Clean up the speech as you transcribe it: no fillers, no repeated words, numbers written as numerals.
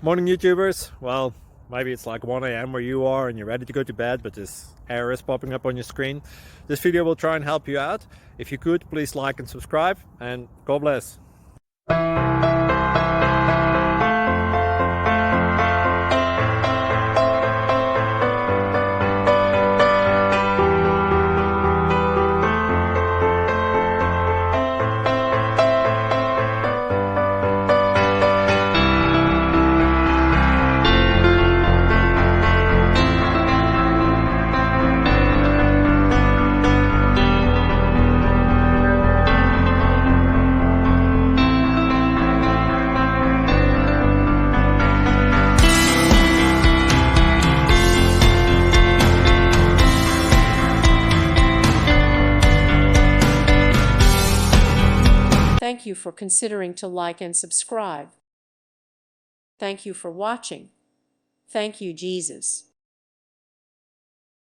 Morning YouTubers. Well, maybe it's like 1 a.m. where you are and you're ready to go to bed, but this error is popping up on your screen. This video will try and help you out. If you could, please like and subscribe, and God bless. Thank you for considering to like and subscribe. Thank you for watching. Thank you, Jesus.